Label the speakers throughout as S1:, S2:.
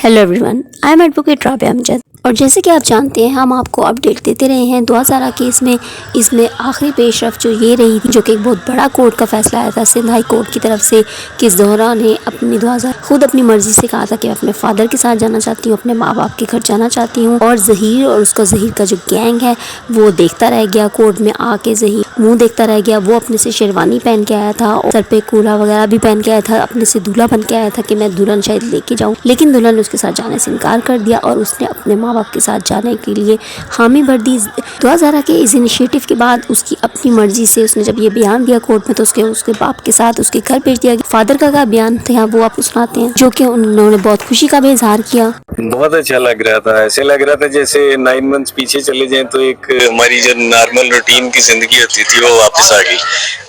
S1: Hello everyone, I am advocate Rabia Amjad और जैसे कि आप जानते हैं हम आपको अपडेट देते रहे हैं 2000 केस में। इसमें आखिरी पेशरफ जो ये रही थी, जो कि एक बहुत बड़ा कोर्ट का फैसला आया था सिंध हाई कोर्ट की तरफ से कि ज़ोहरा ने अपनी 2000 खुद अपनी मर्ज़ी से कहा था कि मैं अपने फादर के साथ जाना चाहती हूँ, अपने माँ बाप के घर जाना चाहती हूँ। और ज़हीर और उसका ज़हीर का जो गैंग है वो देखता रह गया। कोर्ट में आके ज़हीर मुँह देखता रह गया। वो अपने से शेरवानी पहन के आया था और सर पे कूला वगैरह भी पहन के आया था, अपने से दूल्हा बन के आया था कि मैं दुल्हन शायद लेके जाऊँ, लेकिन दुल्हन ने उसके साथ जाने से इनकार कर दिया और उसने अपने माँ बाप के साथ जाने के लिए हामी भर दी। 2000 के इस इनिशिएटिव के बाद उसकी अपनी मर्जी से उसने जब ये बयान दिया कोर्ट में तो उसके बाप के साथ उसके घर भेज दिया। फादर का क्या बयान था वो आपको सुनाते हैं, जो कि उन्होंने बहुत खुशी का भी इजहार किया।
S2: बहुत अच्छा लग रहा था, ऐसे लग रहा था जैसे 9 मंथ्स पीछे चले जाएं तो एक हमारी जो नॉर्मल रूटीन की जिंदगी होती थी वो वापस आ गई।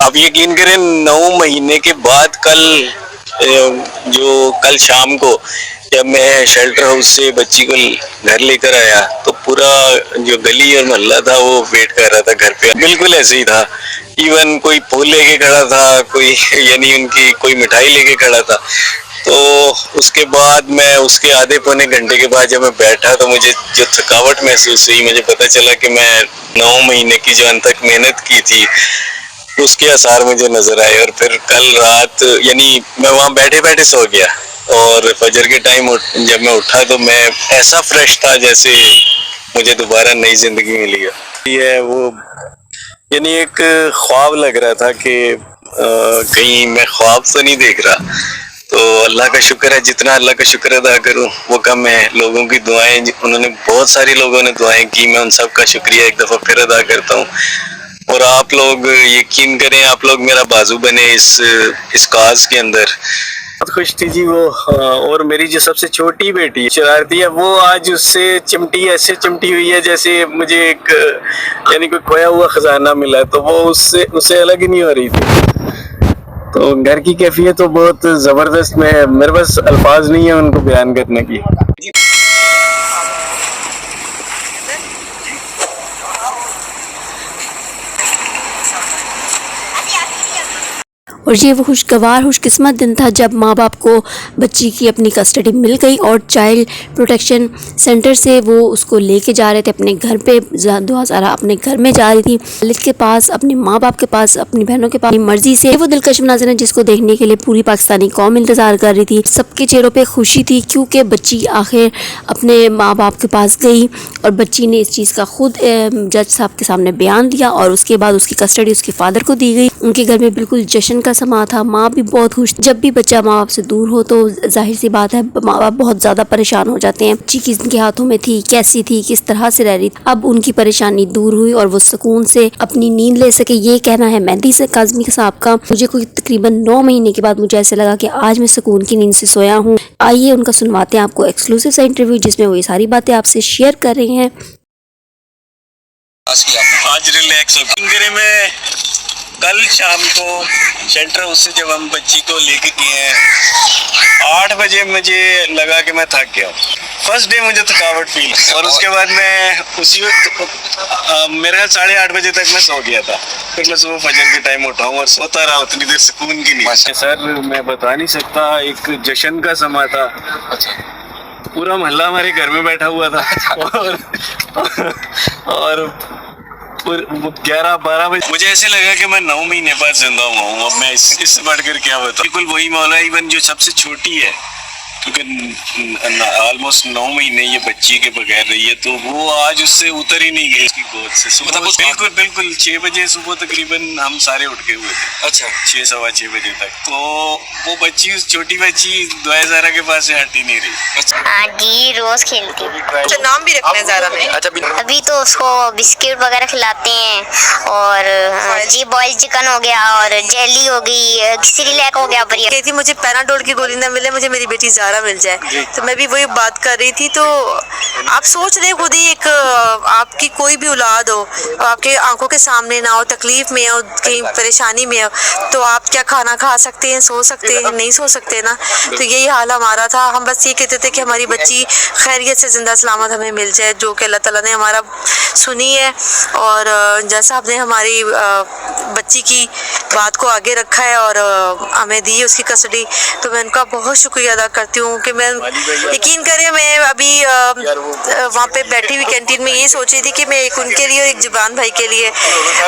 S2: आप यकीन करें 9 महीने के बाद कल शाम को जब मैं शेल्टर हाउस से बच्ची को घर लेकर आया तो पूरा जो गली और मोहल्ला था वो वेट कर रहा था घर पे। बिल्कुल ऐसे ही था, इवन कोई फूल लेके खड़ा था, कोई यानी उनकी कोई मिठाई लेके खड़ा था। तो उसके बाद मैं उसके आधे पौने घंटे के बाद जब मैं बैठा तो मुझे जो थकावट महसूस हुई, मुझे पता चला कि मैं 9 महीने की जो अंतक मेहनत की थी उसके आसार मुझे नजर आए। और फिर कल रात यानी मैं वहाँ बैठे बैठे सो गया और फजर के टाइम जब मैं उठा तो मैं ऐसा फ्रेश था जैसे मुझे दोबारा नई जिंदगी मिली है। ये वो यानी एक ख्वाब लग रहा था कि कहीं मैं ख्वाब तो नहीं देख रहा। तो अल्लाह का शुक्र है, जितना अल्लाह का शुक्र अदा करूं वो कम है। लोगों की दुआएं, उन्होंने बहुत सारी लोगों ने दुआएं की, मैं उन सब का शुक्रिया एक दफ़ा फिर अदा करता हूं। और आप लोग यकीन करें, आप लोग मेरा बाजू बने इस काज के अंदर। बहुत खुश थी जी वो। और मेरी जो सबसे छोटी बेटी शरारती है वो आज उससे चिमटी ऐसे चिमटी हुई है जैसे मुझे एक यानी कोई खोया हुआ खजाना मिला, तो वो उससे अलग ही नहीं हो रही थी। तो घर की कैफियत तो बहुत जबरदस्त में, मेरे पास अल्फाज नहीं है उनको बयान करने की।
S1: और ये वो खुशगवार खुशकिस्मत दिन था जब माँ बाप को बच्ची की अपनी कस्टडी मिल गई और चाइल्ड प्रोटेक्शन सेंटर से वो उसको लेके जा रहे थे अपने घर पे। 2000 अपने घर में जा रही थी, वालिद के पास, अपने माँ बाप के पास, अपनी बहनों के पास, अपनी मर्जी से। वो दिलकश मनाज़िर है जिसको देखने के लिए पूरी पाकिस्तानी कौम इंतज़ार कर रही थी। सबके चेहरों पे खुशी थी क्योंकि बच्ची आखिर अपने माँ बाप के पास गई और बच्ची ने इस चीज़ का खुद जज साहब के सामने बयान दिया और उसके बाद उसकी कस्टडी उसके फादर को दी गई। उनके घर में बिल्कुल जश्न का समा था। माँ भी बहुत खुश। जब भी बच्चा माँ बाप से दूर हो तो जाहिर सी बात है माँ बाप बहुत ज्यादा परेशान हो जाते हैं। बच्ची किसके हाथों में थी, कैसी थी, किस तरह से रह रही थी। अब उनकी परेशानी दूर हुई और वो सुकून से अपनी नींद ले सके। ये कहना है मेहंदी से काज़मी साहब का। मुझे कोई तकरीबन 9 महीने के बाद मुझे ऐसे लगा कि आज मैं सुकून की नींद से सोया हूँ। आइए उनका सुनवाते हैं आपको एक्सक्लूसिव सा इंटरव्यू जिसमें वो ये सारी बातें आपसे शेयर कर रही हैं।
S2: आज रिलैक्स हो में कल शाम को शेल्टर हाउस से जब हम बच्ची को लेके गए हैं 8 बजे मुझे लगा कि मैं थक गया। फर्स्ट डे मुझे थकावट फील और उसके बाद मैं उसी वक्त मेरे ख्याल 8:30 बजे तक मैं सो गया था। फिर मैं सुबह फजर के टाइम उठा हूँ और सोता रहा उतनी देर सुकून की नींद। सर मैं बता नहीं सकता, एक जश्न का समा था। पूरा मोहल्ला हमारे घर में बैठा हुआ था और 11-12 बजे मुझे ऐसे लगा कि मैं 9 महीने बाद जिंदा हुआ हूँ। अब मैं इससे बढ़कर क्या बताऊँ। बिल्कुल वही मौला, इवन जो सबसे छोटी है क्योंकि ऑलमोस्ट 9 महीने ये बच्ची के बगैर रही है तो वो आज उससे उतर ही नहीं गई उसकी गोद से। सुबह बिल्कुल 6 बजे सुबह तकरीबन हम सारे उठ के हुए थे। अच्छा 6-6:15 बजे तक। तो वो बच्ची, उस छोटी बच्ची 2000 के पास से हट ही नहीं रही।
S3: हाँ जी, रोज खेलती।
S4: अच्छा, नाम भी रखना है ज़ारा में। अच्छा,
S3: अभी तो उसको बिस्किट वगैरह खिलाते हैं और जी बॉइल्ड चिकन हो गया और जेली हो गई, सिरिलैक हो गया। पर
S4: कहती मुझे पैनाडोल की गोली ना मिले, मुझे मेरी बेटी ज़ारा मिल जाए। तो मैं भी वही बात कर रही थी। तो आप सोच रहे खुद ही, एक आपकी कोई भी औलाद हो, आपके आंखों के सामने ना हो, तकलीफ में हो, कहीं परेशानी में हो, तो आप क्या खाना खा सकते हैं, सो सकते हैं? नहीं सो सकते ना। तो यही हाल हमारा था। हम बस ये कहते थे कि हमारी बच्ची खैरियत से जिंदा सलामत हमें मिल जाए, जो कि अल्लाह ताला ने हमारा सुनी है। और जैसा आपने हमारी बच्ची की बात को आगे रखा है और हमें दी उसकी कस्टडी, तो मैं उनका बहुत शुक्रिया अदा करती हूँ। हूँ कि मैं यकीन करें मैं अभी वहाँ पे बैठी हुई कैंटीन में ये सोच रही थी कि मैं एक उनके लिए और एक जुबान भाई के लिए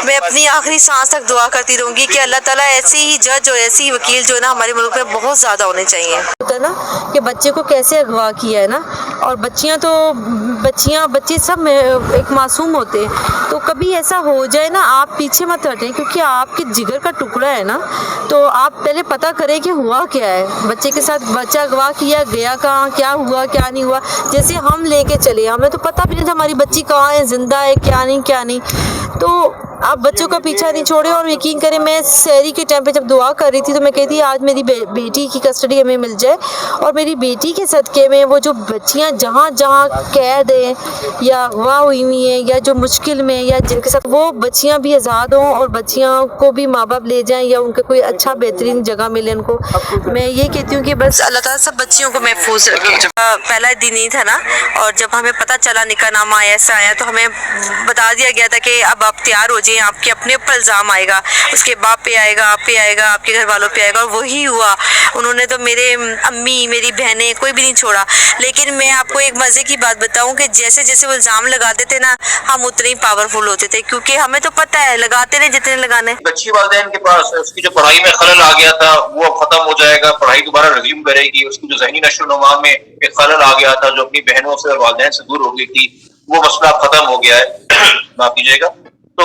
S4: मैं अपनी आखिरी सांस तक दुआ करती रहूँगी कि अल्लाह ताला ऐसे ही जज और ऐसे ही वकील जो है ना हमारे मुल्क में बहुत ज़्यादा होने चाहिए। होता है ना कि बच्चे को कैसे अगवा किया है ना, और बच्चे सब एक मासूम होते हैं, तो कभी ऐसा हो जाए ना आप पीछे मत हटें, क्योंकि आपके जिगर का टुकड़ा है ना, तो आप पहले पता करें कि हुआ क्या है बच्चे के साथ, बच्चा अगवा किया गया कहाँ, क्या हुआ क्या नहीं हुआ। जैसे हम लेके चले, हमें तो पता भी नहीं था हमारी बच्ची कहाँ है, जिंदा है क्या नहीं, तो आप बच्चों का पीछा नहीं छोड़े। और यकीन करें मैं सहरी के टाइम पे जब दुआ कर रही थी तो मैं कहती आज मेरी बेटी की कस्टडी हमें मिल जाए, और मेरी बेटी के सदक़े में वो जो बच्चियां जहाँ कैद हैं या अगवा हुई हैं या जो मुश्किल में या जिनके साथ, वो बच्चियां भी आज़ाद हों और बच्चियां को भी माँ बाप ले जाएं या उनका कोई अच्छा बेहतरीन जगह मिले उनको। मैं ये कहती हूँ कि बस अल्लाह ताला सब बच्चियों को महफूज रखे। पहला दिन ही था ना, और जब हमें पता चला निकाहनामा ऐसा आया तो हमें बता दिया गया था कि अब आप तैयार हो जाइए, आपके अपने ऊपर इल्ज़ाम आएगा, उसके बाप पे आएगा, आप पे आएगा, आपके घर वालों पे आएगा। और वही हुआ, उन्होंने तो मेरे अम्मी मेरी बहनें कोई भी नहीं छोड़ा। लेकिन मैं आपको एक मज़े की बात बताऊं कि जैसे जैसे वो इल्ज़ाम लगाते थे ना, हम उतने ही पावरफुल होते थे, क्योंकि हमें तो पता है लगाते रहे जितने लगाने।
S5: बच्ची वालिदैन के पास उसकी जो पढ़ाई में खलल आ गया था वो अब खत्म हो जाएगा, पढ़ाई दोबारा रिज्यूम करेगी। उसकी जो ज़हनी नशो-नुमा में एक खलल आ गया था, जो अपनी बहनों से और वालिदैन से दूर हो गई थी, वो मसला खत्म हो गया है। माफ कीजिएगा, तो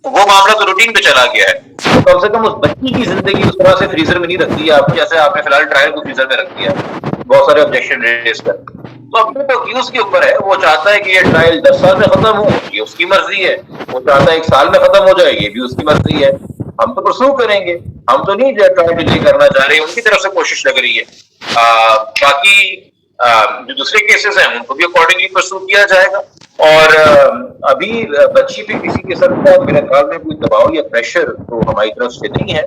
S5: वो मामला तो रूटीन पे चला गया है। तो कम से कम उस बच्ची की जिंदगी उस तरह से फ्रीजर में नहीं रख दी आप, जैसे आपने फिलहाल ट्रायल को फ्रीजर में रख दिया, बहुत सारे ऑब्जेक्शन रेज कर। तो अपने तो अक्यूज के ऊपर है, वो चाहता है कि ये ट्रायल 10 साल में खत्म हो, ये उसकी मर्जी है। वो चाहता है 1 साल में खत्म हो जाए, ये भी उसकी मर्जी है। हम तो परसू करेंगे, हम तो नहीं ट्रायल डिले करना चाह रहे, उनकी तरफ से कोशिश लग रही है। बाकी जो दूसरे केसेस हैं उनको भी अकॉर्डिंगली परसू किया जाएगा। और अभी बच्ची पे किसी किस्म का मेरे ख्याल में कोई दबाव या प्रेशर तो हमारी तरफ से नहीं है।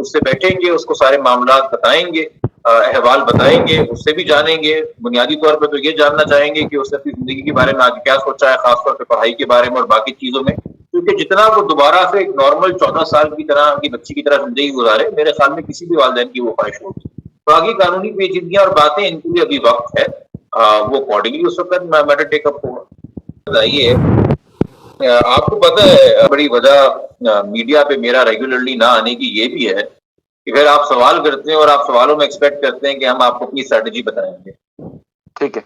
S5: उससे बैठेंगे, उसको सारे मामला बताएंगे, अहवाल बताएंगे, उससे भी जानेंगे। बुनियादी तौर पर तो ये जानना चाहेंगे कि उसने अपनी जिंदगी के बारे में आगे क्या सोचा है, खासतौर पर पढ़ाई के बारे में और बाकी चीजों में, क्योंकि जितना वो दोबारा से एक नॉर्मल 14 साल की तरह की बच्ची की तरह जिंदगी गुजारे, मेरे ख्याल में किसी भी वालिदैन की वो ख्वाहिश होगी। बाकी कानूनी पेचीदगियां और बातें, इनके लिए अभी वक्त है, वो अकॉर्डिंगली उस वक्त मैटर टेकअप होगा। बताइए, आपको पता है बड़ी वजह मीडिया पे मेरा रेगुलरली ना आने की ये भी है कि फिर आप सवाल करते हैं और आप सवालों में एक्सपेक्ट करते हैं कि हम आपको अपनी स्ट्रेटेजी बताएंगे। ठीक है,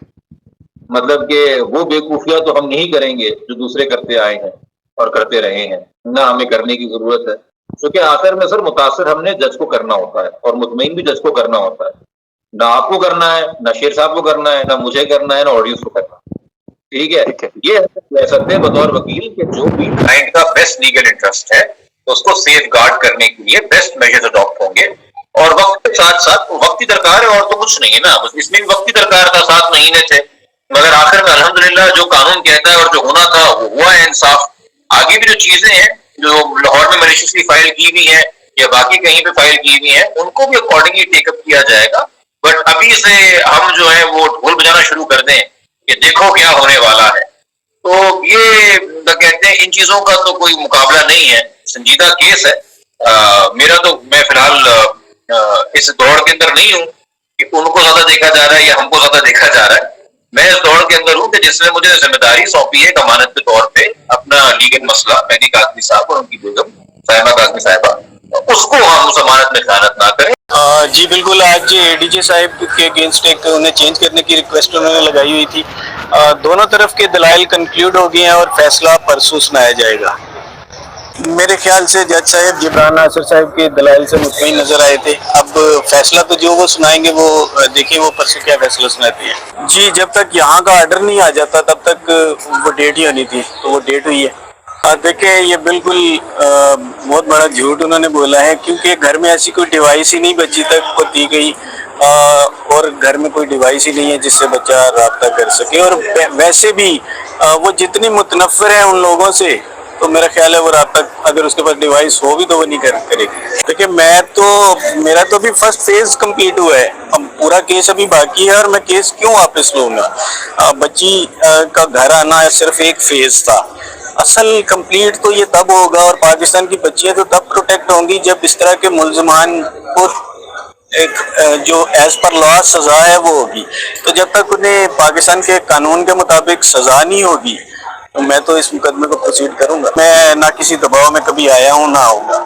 S5: मतलब कि वो बेवकूफियां तो हम नहीं करेंगे जो दूसरे करते आए हैं और करते रहे हैं, ना हमें करने की जरूरत है, क्योंकि आखिर में सर मुतासर हमने जज को करना होता है और मुतमईन भी जज को करना होता है। ना आपको करना है, ना शेर साहब को करना है, ना मुझे करना है, ना ऑडियंस को करना है। ठीक है, ये कह सकते हैं बतौर वकील कि जो भी क्लाइंट का बेस्ट लीगल इंटरेस्ट है उसको सेफ गार्ड करने के लिए बेस्ट मेजर्स अडॉप्ट होंगे। और वक्त के साथ साथ वक्त ही दरकार है, और तो कुछ नहीं है ना, बस इसमें भी वक्त ही दरकार था। 7 महीने थे, मगर आखिर में अल्हम्दुलिल्लाह जो कानून कहता है और जो होना था वो हुआ है इंसाफ। आगे भी जो चीजें हैं जो लाहौर में मलिशियसली फाइल की हुई है या बाकी कहीं पे फाइल की हुई है, उनको भी अकॉर्डिंगली टेकअप किया जाएगा। बट अभी से हम जो है वो ढोल बजाना शुरू कर दें कि देखो क्या होने वाला है, तो ये कहते हैं इन चीजों का तो कोई मुकाबला नहीं है। संजीदा केस है। मैं फिलहाल इस दौड़ के अंदर नहीं हूँ कि उनको ज्यादा देखा जा रहा है या हमको ज्यादा देखा जा रहा है। मैं इस दौड़ के अंदर हूँ कि जिसने मुझे जिम्मेदारी सौंपी है अमानत के तौर पे अपना लीगल मसला मेहदी काज़मी साहब और उनकी बेगम साहिबा काज़मी साहिबा, उसको हम उस अमानत में खयानत ना करें।
S2: जी बिल्कुल, आज एडीजे साहब के अगेंस्ट एक उन्हें चेंज करने की रिक्वेस्ट उन्होंने लगाई हुई थी। दोनों तरफ के दलाइल कंक्लूड हो गए हैं और फैसला परसों सुनाया जाएगा। मेरे ख्याल से जज साहब जिब्रान नासिर साहब के दलाइल से मुतमईन नजर आए थे। अब फैसला तो जो वो सुनाएंगे वो देखिए वो परसों क्या फैसला सुनाते हैं। जी, जब तक यहाँ का ऑर्डर नहीं आ जाता तब तक वो डेट ही होनी थी, तो वो डेट हुई है। देखिए, ये बिल्कुल बहुत बड़ा झूठ उन्होंने बोला है, क्योंकि घर में ऐसी कोई डिवाइस ही नहीं बच्ची तक को दी गई, और घर में कोई डिवाइस ही नहीं है जिससे बच्चा रब्ता कर सके। और वैसे भी वो जितनी मुतनफ़िर है उन लोगों से, तो मेरा ख्याल है वो रब्ता अगर उसके पास डिवाइस हो भी तो वो नहीं करेगी। देखिए, मेरा तो अभी फर्स्ट फेज कंप्लीट हुआ है, अब पूरा केस अभी बाकी है। और मैं केस क्यों वापस लूँगा? बच्ची का घर आना सिर्फ एक फेज था, असल कंप्लीट तो ये तब होगा और पाकिस्तान की बच्चियां तो तब प्रोटेक्ट होंगी जब इस तरह के मुल्ज़मान को एक जो एज पर लॉ सजा है वो होगी। तो जब तक उन्हें पाकिस्तान के कानून के मुताबिक सजा नहीं होगी तो मैं तो इस मुकदमे को प्रोसीड करूंगा। मैं ना किसी दबाव में कभी आया हूँ ना आऊंगा।